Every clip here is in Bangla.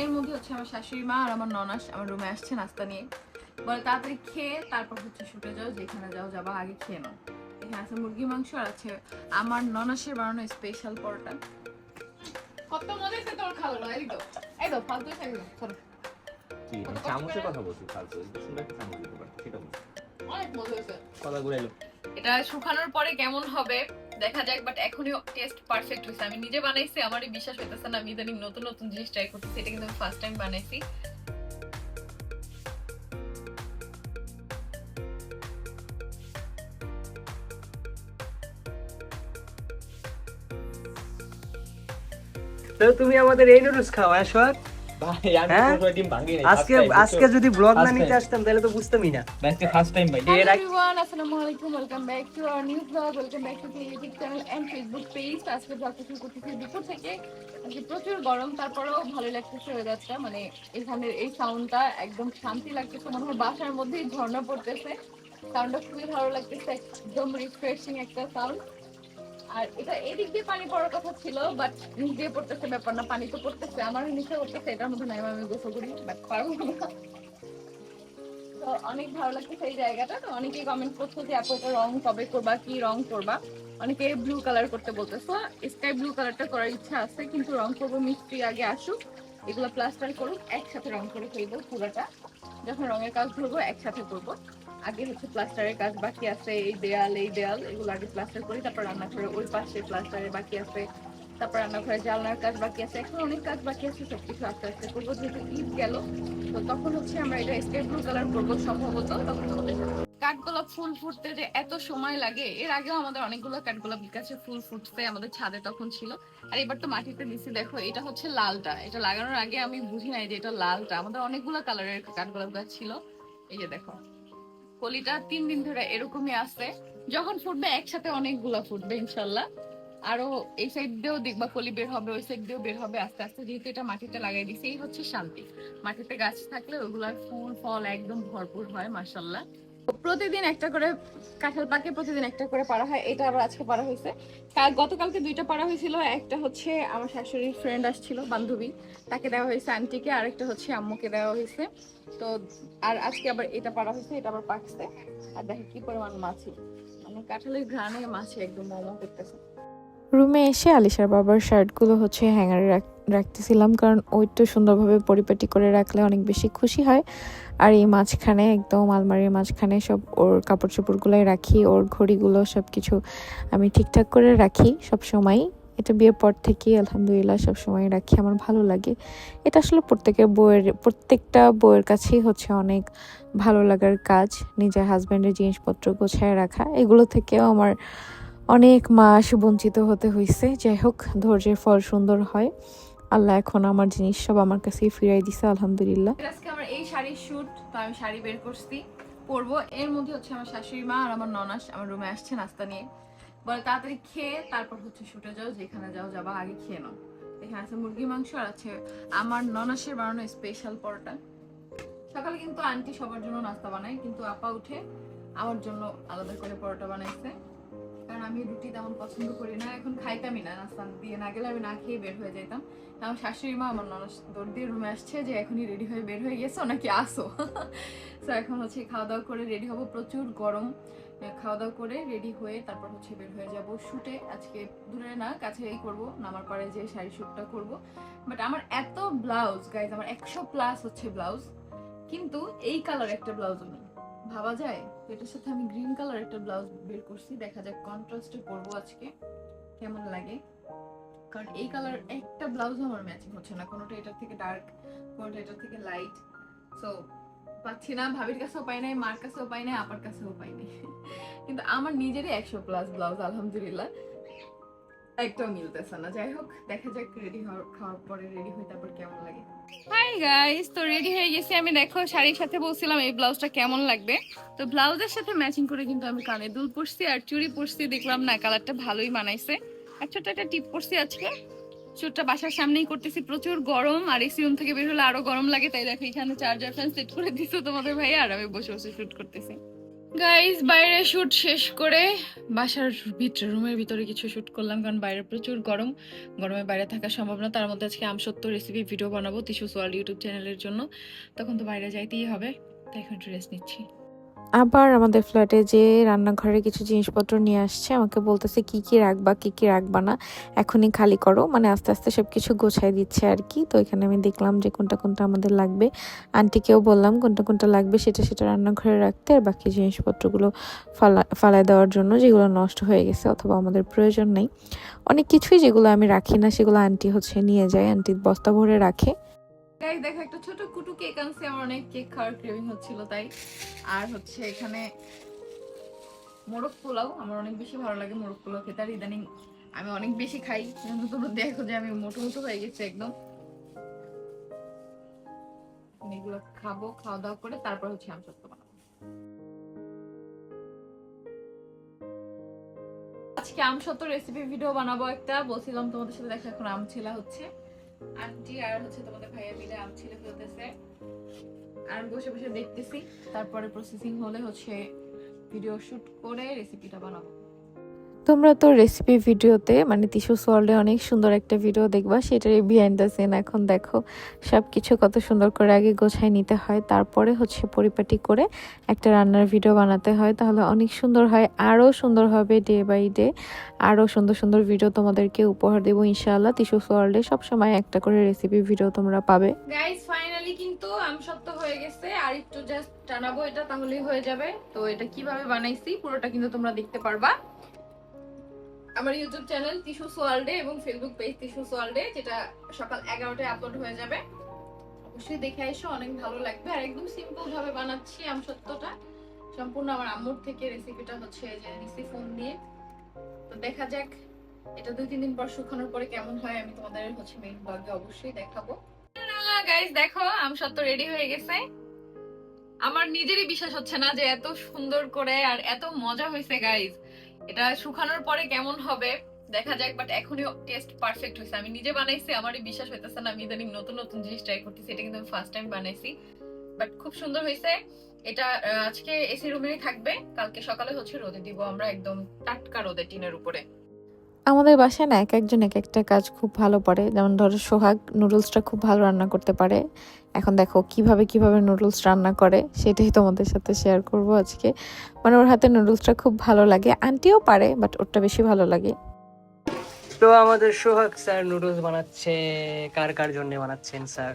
এর মধ্যে হচ্ছে আমার শাশুড়ি মা আর আমার ননাস আমার রুমে আসছে নাস্তা নিয়ে। বলে তাড়াতাড়ি খেয়ে তারপর হচ্ছে শুটে যাও, যেখানে যাও যাবা আগে খেয়ে নাও। এখানে আছে মুরগি মাংস আর আছে আমার ননাসের বানানো স্পেশাল পরোটা। কত মজা হয়েছে তোর খাওয়া, এই তো ফালতু খাই না। কি চামচের কথা বলছি, ফালতু সুন্দর একটা চামচ দিতে পারতো, সেটা বলছি। অনেক মজা হয়েছে। কথা ঘুরাইলো। এটা শুকানোর পরে কেমন হবে দেখা যাক, বাট এখনই টেস্ট পারফেক্ট হয়েছে। আমি নিজে বানাইছি, আমারই বিশ্বাস হইতেছে না। আমি ইদানিং নতুন নতুন জিনিস ট্রাই করতেছি, এটা কিন্তু আমি ফার্স্ট টাইম বানাইছি। তো তুমি আমাদের এই নুডলস খাও আসর ভাই আমি হ্যাঁ? তো ডিম ভাঙি নাই আজকে আজকে যদি ব্লগ না নিতে আসতাম তাহলে তো বুঝতামই না। আজকে ফার্স্ট টাইম ভাই। Hello everyone, assalamu alaikum, welcome back to our new vlog, welcome back to the YouTube channel and Facebook page. আজকে ব্লগটা শুরু করতেছি দুপুর থেকে। আজকে প্রচুর গরম, তারপরেও ভালো লাগতেছে ওয়েদারটা, মানে এখানের এই সাউন্ডটা একদম শান্তি লাগতেছে, মনে হয় বাসার মধ্যেই ঝর্ণা পড়তেছে। সাউন্ডটা খুবই ভালো লাগতেছে, একদম রিফ্রেশিং একটা সাউন্ড। আর এটা এদিক দিয়ে পানি পড়ার কথা ছিল, বাট নিচ দিয়ে পড়তেছে, ব্যাপার না, পানি তো পড়তেছে, আমার নিচে পড়তেছে, এটার মধ্যে নাই আমি গোসল করি, বাট পারবো না। তো অনেক ভালো লাগতেছে এই জায়গাটা। তো অনেকেই কমেন্ট করছো যে আপু এটা রং কবে করবা, কি রং করবা। অনেকে ব্লু কালার করতে বলতেছো, স্কাই ব্লু কালারটা করার ইচ্ছা আছে, কিন্তু রং করবো মিস্ত্রি আগে আসুক, এগুলো প্লাস্টার করুক, একসাথে রং করে ফেলবো পুরোটা। যখন রঙের কাজ ধরবো একসাথে করবো। আগে হচ্ছে প্লাস্টারের কাজ বাকি আছে, এই দেয়াল এগুলো আগে প্লাস্টার করি, তারপর রান্নাঘরে ওই পাশে প্লাস্টারের বাকি আছে, তারপর রান্নাঘরে জানলার কাজ বাকি আছে, এখন অনেক কাজ বাকি আছে, সবকিছু আস্তে আস্তে করবো। যেহেতু ঈদ গেল, তো তখন হচ্ছে আমরা এটা স্কাই ব্লু কালার করবো সম্ভবত। তখন আমাদের কাঠগোলাপ ফুল ফুটতে যে এত সময় লাগে, এর আগেও আমাদের অনেকগুলো কাঠগোলাপ গাছে ফুল ফুটতে আমাদের ছাদে তখন ছিল। আর এবার তো মাটিতে দিচ্ছি, দেখো এটা হচ্ছে লালটা, এটা লাগানোর আগে আমি বুঝি নাই যে এটা লালটা। আমাদের অনেকগুলো কালারের কাঠগোলাপ গাছ ছিল। এই যে দেখো কলিটা 3 দিন ধরে এরকমই আছে, যখন ফুটবে একসাথে অনেকগুলা ফুটবে ইনশাল্লাহ। আরো এই সাইড দিয়েও দেখবা কলি বের হবে, ওই সাইড দিয়েও বের হবে আস্তে আস্তে, যেহেতু এটা মাটিতে লাগাই দিছি। এই হচ্ছে শান্তি, মাটিতে গাছ থাকলে ওগুলার ফুল ফল একদম ভরপুর হয় মাশাল্লাহ। প্রতিদিন একটা করে কাঁঠাল পাকে, প্রতিদিন একটা করে পাড়া হয়, এটা আবার আজকে পাড়া হয়েছে। গতকালকে 2টা পাড়া হয়েছিল, একটা হচ্ছে আমার শাশুড়ির ফ্রেন্ড আসছিল বান্ধবী, তাকে দেওয়া হয়েছে আন্টিকে, আর একটা হচ্ছে আম্মুকে দেওয়া হয়েছে। তো আর আজকে আবার এটা পাড়া হয়েছে, এটা আবার পাকছে। আর দেখো কি পরিমাণ মাছি, মানে কাঁঠালের ঘ্রাণে মাছি একদম মোমো করতেছে। রুমে এসে আলিশার বাবার শার্টগুলো হচ্ছে হ্যাঙ্গারে রাখতেছিলাম, কারণ ওইটা সুন্দরভাবে পরিপাটি করে রাখলে অনেক বেশি খুশি হয়। আর এই মাঝখানে একদম আলমারির মাঝখানে সব ওর কাপড় চোপড়গুলোই রাখি, ওর ঘড়িগুলো সব কিছু আমি ঠিকঠাক করে রাখি সব সময়। এটা বিয়ের পর থেকেই আলহামদুলিল্লাহ সব সময় রাখি, আমার ভালো লাগে। এটা আসলে প্রত্যেকটা বউয়ের কাছেই হচ্ছে অনেক ভালো লাগার কাজ, নিজের হাজব্যান্ডের জিনিসপত্র গোছায় রাখা। এগুলো থেকেও আমার অনেক মাস বঞ্চিত হতে হয়েছে। যাই হোক, ধৈর্যের ফল সুন্দর হয়। আল্লাহ এখন আমার জিনিস সব আমার কাছে ফিরাই দিছে আলহামদুলিল্লাহ। আজকে আমার এই শাড়ির শুট, তো আমি শাড়ি বের করছি পরবো। এর মধ্যে হচ্ছে আমার শাশুড়ি মা আর আমার ননাস আমার রুমে আসছে নাস্তা নিয়ে। বলে তাড়াতাড়ি খেয়ে তারপর হচ্ছে শুটে যাও, যেখানে যাও যাবা আগে খেয়ে নাও। এখানে আছে মুরগি মাংস আর আছে আমার ননাসের বানানো স্পেশাল পরোটা। সকালে কিন্তু আন্টি সবার জন্য নাস্তা বানায়, কিন্তু আপা উঠে আমার জন্য আলাদা করে পরোটা বানাইছে, কারণ আমি রুটি তেমন পছন্দ করি না, এখন খাইতামই না, নাস্তা দিয়ে না গেলে আমি না খেয়ে বের হয়ে যেতাম। আমার শাশুড়ি মা আমার ননদ দৌড় দিয়ে রুমে আসছে যে এখনই রেডি হয়ে বের হয়ে গেছো নাকি আসো। তো এখন হচ্ছে খাওয়া দাওয়া করে রেডি হবো, প্রচুর গরম। খাওয়া দাওয়া করে রেডি হয়ে তারপর হচ্ছে বের হয়ে যাব শুটে। আজকে দূরে না কাছেই করব, নামার পরে যে শাড়ি শুটটা করব। বাট আমার এত ব্লাউজ গাইজ, আমার 100+ হচ্ছে ব্লাউজ, কিন্তু এই কালার একটা ব্লাউজও নেই, ভাবা যায়। এটার সাথে আমি গ্রিন কালার একটা ব্লাউজ বের করছি, দেখা যাক কন্ট্রাস্টে পরবো আজকে কেমন লাগে। কারণ এই কালার একটা ব্লাউজ আমার ম্যাচিং হচ্ছে না, কোনোটা এটার থেকে ডার্ক, কোনোটা এটার থেকে লাইট। সো পাচ্ছি না, ভাবির কাছেও পাই নাই, মার কাছেও পাই নাই, আপার কাছেও পাই নাই। কিন্তু আমার নিজেরই 100+ ব্লাউজ আলহামদুলিল্লাহ, একটাও মিলতেছে না। যাই হোক, দেখা যাক রেডি খাওয়ার পরে রেডি হই তারপর কেমন লাগে। হাই গাইস, তো রেডি হয়ে গেছি আমি। দেখো শাড়ির সাথে বলছিলাম এই ব্লাউজটা কেমন লাগবে, তো ব্লাউজের সাথে ম্যাচিং করে কিন্তু আমি কানে দুল পরছি আর চুড়ি পরছি, দেখলাম না কালারটা ভালোই মানাইছে। আর ছোট্ট একটা টিপ পরছি আজকে। শুটটা বাসার সামনেই করতেছি, প্রচুর গরম, আর এসি রুম থেকে বের হলে আরো গরম লাগে, তাই দেখো এখানে চার্জার ফ্যান সেট করে দিছো তোমাদের ভাই, আর আমি বসে বসে শুট করতেছি। গাইস বাইরে শুট শেষ করে বাসার ভিতরে রুমের ভিতরে কিছু শুট করলাম, কারণ বাইরে প্রচুর গরম, গরমে বাইরে থাকা সম্ভব না। তার মধ্যে আজকে আমসত্ত্ব রেসিপি ভিডিও বানাবো তিশুস ওয়ার্ল্ড ইউটিউব চ্যানেলের জন্য, তখন তো বাইরে যাইতেই হবে, তাই এখন একটু রেস্ট নিচ্ছি। আবার আমাদের ফ্ল্যাটে যে রান্নাঘরে কিছু জিনিসপত্র নিয়ে আসছে, আমাকে বলতেছে কি কি রাখবা কি কি রাখবা না, এখনই খালি করো, মানে আস্তে আস্তে সব কিছু গোছায় দিচ্ছে আর কি। তো এখানে আমি দেখলাম যে কোনটা কোনটা আমাদের লাগবে, আন্টিকেও বললাম কোনটা কোনটা লাগবে সেটা সেটা রান্নাঘরে রাখতে, আর বাকি জিনিসপত্রগুলো ফালায় দেওয়ার জন্য, যেগুলো নষ্ট হয়ে গেছে অথবা আমাদের প্রয়োজন নেই। অনেক কিছুই যেগুলো আমি রাখি না সেগুলো আন্টি হচ্ছে নিয়ে যায়, আন্টি বস্তা ভরে রাখে। গাইস দেখো একটা ছোট কুটু কেক আনছি, আমার অনেক কেক খাওয়ার ক্রেভিং হচ্ছিল তাই। আর হচ্ছে এখানে মোরগ পোলাও, আমার অনেক বেশি ভালো লাগে মোরগ পোলাও খেতে, আর ইদানিং আমি অনেক বেশি খাই, কিন্তু তোমরা দেখো যে আমি মোটো মোটো হয়ে গেছি একদম। এগুলো খাবো, খাওয়া দাওয়া করে তারপর হচ্ছে আমসত্ত্ব বানাবো। আজকে আমসত্ত্ব রেসিপি ভিডিও বানাবো একটা, বলছিলাম তোমাদের সাথে দেখা, এখন আম ছিলা হচ্ছে আন্টি আর হচ্ছে তোমাদের ভাইয়া মিলে আম ছিলে ফেলতেছে, আর আমি বসে বসে দেখতেছি, তারপরে প্রসেসিং হলে হচ্ছে ভিডিও শুট করে রেসিপিটা বানাবো। তোমরা তো রেসিপি ভিডিওতে মানে তিশুস ওয়ার্ল্ডে অনেক সুন্দর একটা ভিডিও দেখবা, সেটারই বিহাইন্ড দ্য সিন। এখন দেখো সব কিছু কত সুন্দর করে আগে গোছায় নিতে হয়, তারপরে হচ্ছে পরিপাটি করে একটা রান্নার ভিডিও বানাতে হয়, তাহলে অনেক সুন্দর হয়, আরও সুন্দর হবে ডে বাই ডে। আরও সুন্দর সুন্দর ভিডিও তোমাদেরকে উপহার দেবো ইনশাআল্লাহ। তিশুস ওয়ার্ল্ডে সবসময় একটা করে রেসিপি ভিডিও তোমরা পাবে। গাইস ফাইনালি কিন্তু আমসত্ত্ব হয়ে গেছে, আর একটু জাস্ট টানাবো এটা, তাহলেই হয়ে যাবে। তো এটা কিভাবে বানাইছি পুরোটা কিন্তু তোমরা দেখতে পারবা আমার ইউটিউব চ্যানেল তিশুস ওয়ার্ল্ডে এবং ফেসবুক পেজ তিশুস ওয়ার্ল্ডে, যেটা সকাল 11টায় আপলোড হয়ে যাবে। অবশ্যই দেখে এসো, অনেক ভালো লাগবে। আর একদম সিম্পল ভাবে বানাচ্ছি আমসত্ত্বটা, সম্পূর্ণ আমার আম্মুর থেকে রেসিপিটা হচ্ছে যে নিছি ফোন দিয়ে। তো দেখা যাক এটা 2-3 দিন পর শুকানোর পরে কেমন হয়, আমি তোমাদের হচ্ছে মেইন ব্লগে অবশ্যই দেখাবো। গাইস দেখো আমসত্ত্ব রেডি হয়ে গেছে, আমার নিজেরই বিশ্বাস হচ্ছে না যে এত সুন্দর করে আর এত মজা হয়েছে গাইস। এটা শুকানোর পরে কেমন হবে দেখা যাক, বাট এখনই টেস্ট পারফেক্ট হয়েছে। আমি নিজে বানাইছি, আমারই বিশ্বাস হইতেছে না, আমি ইদানিং নতুন নতুন জিনিস ট্রাই করতেছি, এটা কিন্তু আমি ফার্স্ট টাইম বানাইছি, বাট খুব সুন্দর হয়েছে। এটা আজকে এসি রুমেই থাকবে, কালকে সকালে হচ্ছে রোদে দিব আমরা, একদম টাটকা রোদে টিনের উপরে। আমাদের বাসায় না এক একজন এক একটা কাজ খুব ভালো পারে, যেমন ধরো সোহাগ নুডলসটা খুব ভালো রান্না করতে পারে। এখন দেখো কিভাবে কিভাবে নুডলস রান্না করে, সেটাই তোমাদের সাথে শেয়ার করব আজকে। মানে ওর হাতে নুডলসটা খুব ভালো লাগে, আন্টিও পারে বাট ওরটা বেশি ভালো লাগে। তো আমাদের সোহাগ স্যার নুডলস বানাচ্ছে, কার কার জন্য বানাচ্ছেন স্যার?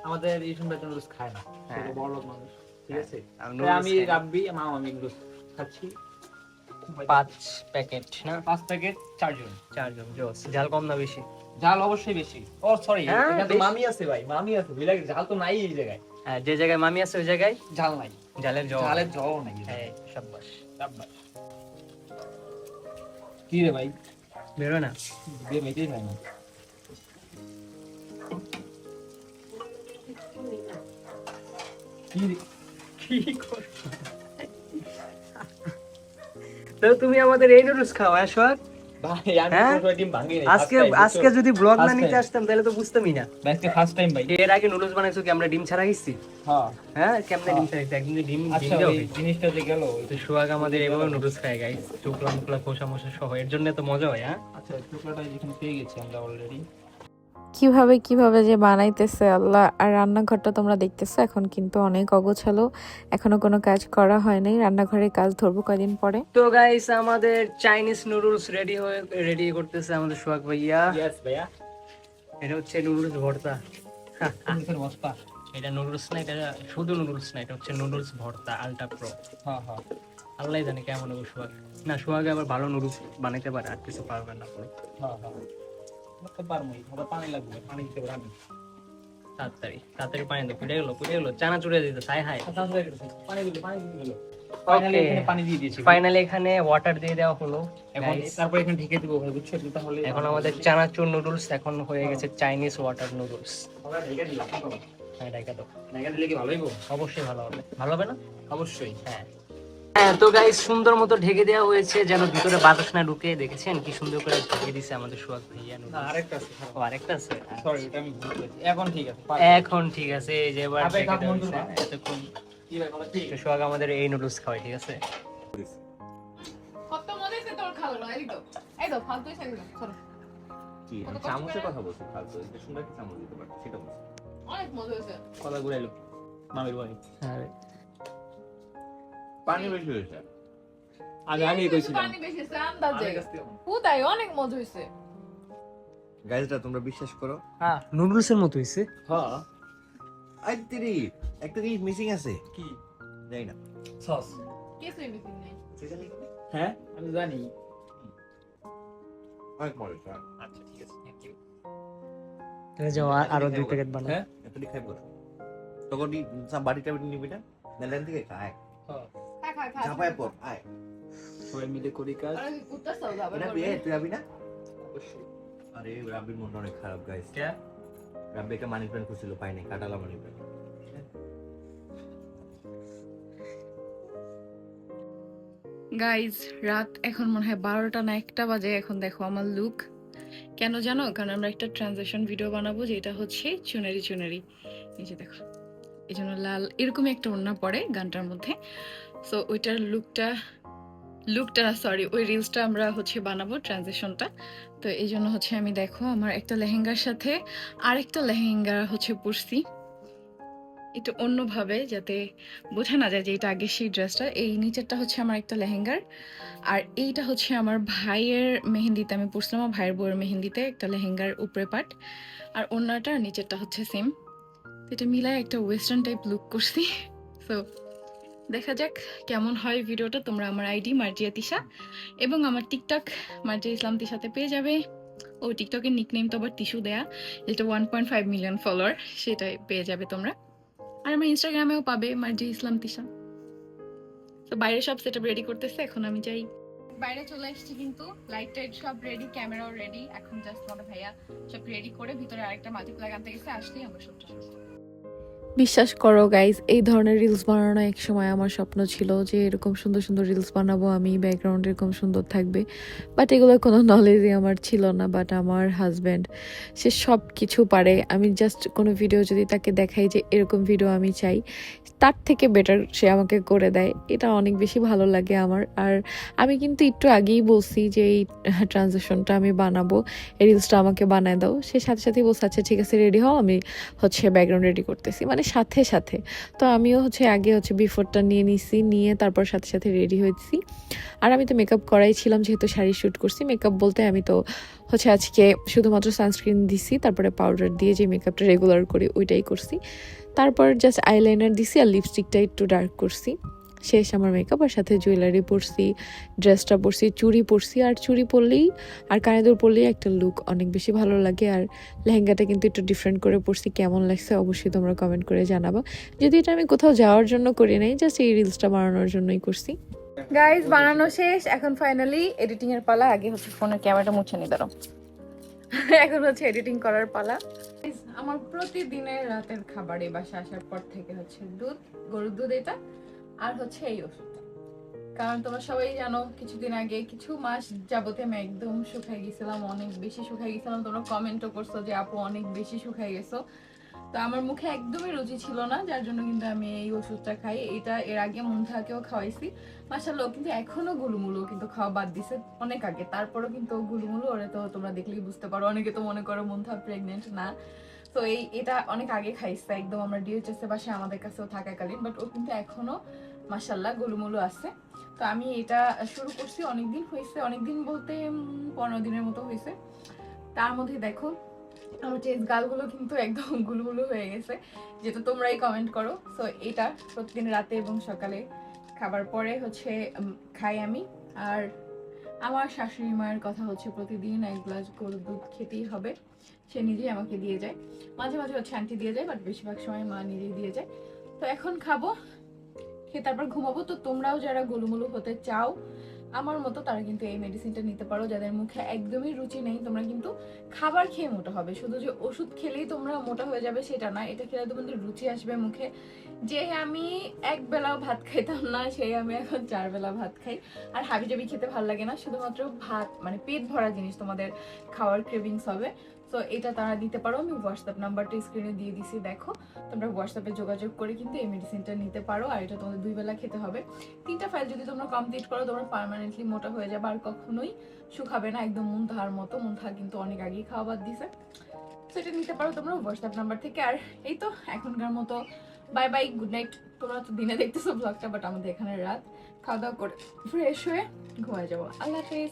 আমাদের এই সুন্দর নুডলস খায় না, হ্যাঁ। বড় লোক মানুষ, ঠিক আছে। আমি রাব্বি আমি নুডলস খাচ্ছি 5 প্যাকেট না, 5 প্যাকেট 4 জন। 4 জন। জোস। ঝাল কম না বেশি? ঝাল অবশ্যই বেশি। ও সরি, হ্যাঁ, এখানে তো বেশি। মামি আছে ভাই, মামি আছে, বিলাগ ঝাল তো নাই এই জায়গায়। হ্যাঁ, যে জায়গায় মামি আছে ওই জায়গায় ঝাল নাই, ঝালের জল। ঝালের ঝাল নাই। হ্যাঁ, শাবাশ। শাবাশ। কি রে ভাই, বেরো না। দিয়ে মেটেই নাই না। কি করো? তো তুমি আমাদের এই নুডলস খাও, হ্যাঁ সোহাগ? ভাই আমি হ্যাঁ? কোনো ডিম ভাঙি নাই। আজকে যদি ব্লগ না First নিতে time. আসতাম তাহলে তো বুঝতামই না। আজকে ফার্স্ট টাইম ভাই। এর আগে নুডলস বানাইছো কি আমরা ডিম ছাড়া খাইছি? হ্যাঁ হ্যাঁ, কেমনে ডিম ছাড়া খাইছি? একদিন ডিম আচ্ছা, দাও। এই জিনিসটা যে গেল। তো সোহাগ আমাদের এইভাবে নুডলস খায় গাইস, টুকরা মুকলা খোসা মোসা সহ, এর জন্য তো মজা হয়। হ্যাঁ, আচ্ছা, টুকরাটা এখানে পেয়ে গেছি আমরা অলরেডি। কিভাবে কিভাবে যে বানাইতেছে আল্লাহ। আর রান্নাঘরটা তোমরা দেখতেছো এখন কিন্তু অনেক অগোছালো, এখনো কোনো কাজ করা হয়নি, রান্নাঘরে কাজ ধরবো কয়দিন পরে। তো গাইস আমাদের চাইনিজ নুডলস রেডি করতেছে আমাদের সোহাগ ভাইয়া। ইয়েস ভাইয়া। এটা হচ্ছে নুডলস ভর্তা। কোনখানে মস্তা? এটা নুডলস না, এটা শুধু নুডলস না, এটা হচ্ছে নুডলস ভর্তা আলট্রা প্রো। হ্যাঁ হ্যাঁ। আল্লাহ জানে কেমন হবে সোহাগ। না, সোহাগ আবার ভালো নুডলস বানাইতে পারে, আর কিছু পারবে না। হ্যাঁ হ্যাঁ। তো পারমই, ওটা পানি লাগবে, পানি দিতে পারবে। তাড়াতাড়ি পানি দে, পুড়ে গেল চানা চুড়ে দিতে। হাই হাই, পানি দিল। ফাইনালি এখানে পানি দিয়ে দিয়েছি। ফাইনালি এখানে ওয়াটার দিয়ে দেওয়া হলো। এখন Guys, তারপর এখানে ঢেকে দেবো ভাই, বুঝছো? তাহলে এখন আমাদের চানাচুর নুডলস এখন হয়ে গেছে চাইনিজ ওয়াটার নুডলস। আমরা ঢেকে দিলাম। হ্যাঁ, ঢাকা দাও। ঢেকে দিলে কি ভালো হইব? অবশ্যই ভালো হবে। ভালো হবে না? অবশ্যই। হ্যাঁ। হ্যাঁ, তো গাইস সুন্দর মতো ঢেকে দেওয়া হয়েছে যেন ভিতরে বাতাস না ঢুকে। দেখেছেন কি সুন্দর করে ঢেকে দিছে আমাদের সোহাগ ভাইয়া না, noodles। আরেকটা আছে। ও, আরেকটা আছে? সরি, এটা আমি ভুল করেছি। এখন ঠিক আছে। এখন ঠিক আছে, এই যে এবার আবে ঢেকে কাপ দেওয়া মঞ্জুর হয়েছে। না। এতক্ষণ তো সোহাগ আমাদের এই নুডলস খাওয়াই, ঠিক আছে? কত মজা হয়েছে তোর খাওয়ানো, এই তো ফালতু খাইলো চলো। কি আমি চামচের কথা বলছি, ফালতু এটা সুন্দর একটা চামচ দিতে পারতো সেটা বলছি। অনেক মজা হয়েছে। কলা ঘুরাইলো মামির বাড়ি। আরে পানি বেশি হয়েছে। আগেই কইছিলাম পানি বেশি আছে আন্দাজে। আগে আসতে হবে। তাই অনেক মজা হয়েছে। গাইজটা তোমরা বিশ্বাস করো, হ্যাঁ নুডলসের মতো হইছে। হ্যাঁ আই তিরি একটা জিনিস মিসিং আছে, কি জানি না। সস? কিছুই মিসিং নেই। হ্যাঁ আমি জানি। অনেক মজা। আচ্ছা ঠিক আছে, থ্যাংক ইউ। তাহলে যাও আরো 2 প্যাকেট বানাও। হ্যাঁ এতটি খাইব না তখন বাড়িটা নিবি না, মেলেন থেকে খায় খা ঝাপায় পর আয়। সবাই মিলে করি কাজ। আরে কুত্তা সাউ যাবে এটা বিয়ে তুই যাবি না? অবশ্যই। আরে রাব্বির মনটা অনেক খারাপ গাইস। কে? রাব্বি একটা মানি প্ল্যান্ট খুঁজছিল, পাই নাই, কাটালা মানি প্ল্যান্ট। গাইজ রাত এখন মনে হয় 12টা না 1টা বাজে। এখন দেখো আমার লুক কেন জানো, কারণ আমরা একটা ট্রানজিশন ভিডিও বানাবো যেটা হচ্ছে চুনারি চুনারি। এই যে দেখো এই জন্য লাল এরকমই একটা ওড়না পরে গানটার মধ্যে। সো ওইটার লুকটা সরি ওই রিলসটা আমরা হচ্ছে বানাবো ট্রানজিশনটা। তো এই জন্য হচ্ছে আমি দেখো আমার একটা লেহেঙ্গার সাথে আরেকটা লেহেঙ্গা হচ্ছে পরছি একটু অন্যভাবে, যাতে বোঝা না যায় যে এটা আগে সেই ড্রেসটা। এই নিচেরটা হচ্ছে আমার একটা লেহেঙ্গার, আর এইটা হচ্ছে আমার ভাইয়ের মেহেন্দিতে আমি পরছিলাম, আমার ভাইয়ের বউয়ের মেহেন্দিতে একটা লেহেঙ্গার উপরে পাট, আর অন্যটা নিচেরটা হচ্ছে সেম। এটা মিলায় একটা ওয়েস্টার্ন টাইপ লুক করছি। সো দেখা যাক কেমন হয় ভিডিওটা। তোমরা আমার আইডি মার্জিয়া তিশা এবং আমার টিকটক মার্জিয়া ইসলাম তিশাতে পেয়ে যাবে। ও টিকটকের নিকনেম তো আবার টিস্যু দেয়া, যেটা 1.5 মিলিয়ন ফলোয়ার, সেটাই পেয়ে যাবে তোমরা। আর আমার ইনস্টাগ্রামেও পাবে মার্জিয়া ইসলাম তিশা। তো বাইরে সব সেটআপ রেডি করতেছে, এখন আমি যাই। বাইরে চলে এসেছি, কিন্তু লাইট টাইট সব রেডি, ক্যামেরাও রেডি। এখন জাস্ট তোমাদের ভাইয়া সব রেডি করে ভিতরে আরেকটা মাটি প্লাগ আনতে গেছে, আসলেই আমরা সবটা শুরু করব। বিশ্বাস করো গাইজ, এই ধরনের রিলস বানানো এক সময় আমার স্বপ্ন ছিল যে এরকম সুন্দর সুন্দর রিলস বানাবো আমি, ব্যাকগ্রাউন্ড এরকম সুন্দর থাকবে, বাট এগুলোর কোনো নলেজই আমার ছিল না। বাট আমার হাজব্যান্ড সে সব কিছু পারে। আমি জাস্ট কোনো ভিডিও যদি তাকে দেখাই যে এরকম ভিডিও আমি চাই, তার থেকে বেটার সে আমাকে করে দেয়। এটা অনেক বেশি ভালো লাগে আমার। আর আমি কিন্তু একটু আগেই বলছি যে এই ট্রানজিশনটা আমি বানাবো, এই রিলসটা আমাকে বানায় দাও। সে সাথে সাথেই বলছে আচ্ছা ঠিক আছে রেডি হও, আমি হচ্ছে ব্যাকগ্রাউন্ড রেডি করতেছি, মানে সাথে সাথে। তো আমিও হচ্ছে আগে হচ্ছে বিফোরটা নিয়ে নিছি, নিয়ে তারপর সাথে সাথে রেডি হয়েছি। আর আমি তো মেকআপ করাই ছিলাম, যেহেতু শাড়ি শ্যুট করছি। মেকআপ বলতে আমি তো হচ্ছে আজকে শুধুমাত্র সানস্ক্রিন দিছি, তারপরে পাউডার দিয়ে যে মেকআপটা রেগুলার করি ওইটাই করছি। তারপর জাস্ট আইলাইনার দিছি আর লিপস্টিকটা একটু ডার্ক করছি। শেষ আমার মেকআপ। আর সাথে জুয়েলারি পরছি, ড্রেসটা পরছি, চুড়ি পরছি। আর চুড়ি পরলেই আর কানে দুল পরলেই একটা লুক অনেক বেশি ভালো লাগে। আর লেহেঙ্গাটা কিন্তু একটু ডিফারেন্ট করে পরছি, কেমন লাগছে অবশ্যই তোমরা কমেন্ট করে জানাবা। যদি এটা আমি কোথাও যাওয়ার জন্য করি নাই, জাস্ট এই রিলসটা বানানোর জন্যই করছি। গাইজ বানানো শেষ, এখন ফাইনালি এডিটিং এর পালা। আগে হচ্ছে ফোনের ক্যামেরাটা মুছে নি, দাঁড়াও। এখন হচ্ছে এডিটিং করার পালা। আমার প্রতিদিনের রাতের খাবার এই বাসা আসার পর থেকে হচ্ছে দুধ, গরুর দুধ এটা, আর হচ্ছে এই ওষুধটা। কারণ তোমরা সবাই জানো কিছুদিন আগে কিছু মাস যাবতে আমি একদম শুকাই গেছিলাম, অনেক বেশি শুকাই গেছিলাম। তোমরা কমেন্টও করছো যে আপু অনেক বেশি শুকাই গেছো। তো আমার মুখে একদমই রুচি ছিল না, যার জন্য কিন্তু আমি এই ওষুধটা খাই। এটা এর আগে মুন্থাকেও খাওয়াইছি, মাশাআল্লাহ, কিন্তু এখনো গুলুমুলু কিন্তু খাওয়া বাদ দিছে অনেক আগে। তারপরও কিন্তু গুলুমুলু ওরে তো তোমরা দেখলেই বুঝতে পারো, অনেকে তো মনে করো মুন্থা প্রেগনেন্ট না। তো এটা অনেক আগে খাইছে, একদম আমরা ডিএইচএস এর বাসায় আমাদের কাছেও থাকাকালীন, বাট ও কিন্তু এখনো মাশাআল্লাহ গুলুমুলু আছে। তো আমি এটা শুরু করছি অনেকদিন হয়েছে, অনেকদিন বলতে 15 দিনের মতো হয়েছে। তার মধ্যে দেখো আমার চেস গালগুলো কিন্তু একদম গুলুগুলু হয়ে গেছে, যেটা তোমরাই কমেন্ট করো। সো এটা প্রতিদিন রাতে এবং সকালে খাবার পরে হচ্ছে খাই আমি। আর আমার শাশুড়ি মায়ের কথা হচ্ছে প্রতিদিন 1 গ্লাস গরুর দুধ খেতেই হবে, সে নিজেই আমাকে দিয়ে যায়। মাঝে মাঝে হচ্ছে আন্টি দিয়ে যায়, বাট বেশিরভাগ সময় মা নিজেই দিয়ে যায়। তো এখন খাবো, খেয়ে তারপর ঘুমাবো। তো তোমরাও যারা গুলুমুলু হতে চাও আমার মতো, তারা কিন্তু এই মেডিসিনটা নিতে পারো। যাদের মুখে একদমই রুচি নেই, তোমরা কিন্তু খাবার খেয়ে মোটা হবে, শুধু যে ওষুধ খেলেই তোমরা মোটা হয়ে যাবে সেটা না। এটা খেলে তোমাদের রুচি আসবে মুখে। যে আমি 1 বেলাও ভাত খাইতাম না, সেই আমি এখন 4 বেলা ভাত খাই। আর হাবিজাবি খেতে ভালো লাগে না, শুধুমাত্র ভাত মানে পেট ভরা জিনিস তোমাদের খাওয়ার ক্রেভিংস হবে। সো এটা তারা দিতে পারো। আমি হোয়াটসঅ্যাপ নাম্বারটা স্ক্রিনে দিয়ে দিছি, দেখো তোমরা হোয়াটসঅ্যাপে যোগাযোগ করে কিন্তু এই মেডিসিনটা নিতে পারো। আর এটা তোমাদের 2 বেলা খেতে হবে। 3টা ফাইল যদি তোমরা কমপ্লিট করো তোমরা পার্মানেন্টলি মোটা হয়ে যাবে, আর কখনোই শুকাবে না, একদম মুনতাহার মতো। মুনতাহা কিন্তু অনেক আগেই খাওয়া বাদ দিছে। সো এটা নিতে পারো তোমরা হোয়াটসঅ্যাপ নাম্বার থেকে। আর এই তো এখনকার মতো বাই বাই, গুড নাইট। তোমরা তো দিনে দেখতেছো ব্লগটা, বাট আমাদের এখানে রাত। খাওয়া দাওয়া করে ফ্রেশ হয়ে ঘুমায় যাবো। আল্লাহ হাফেজ।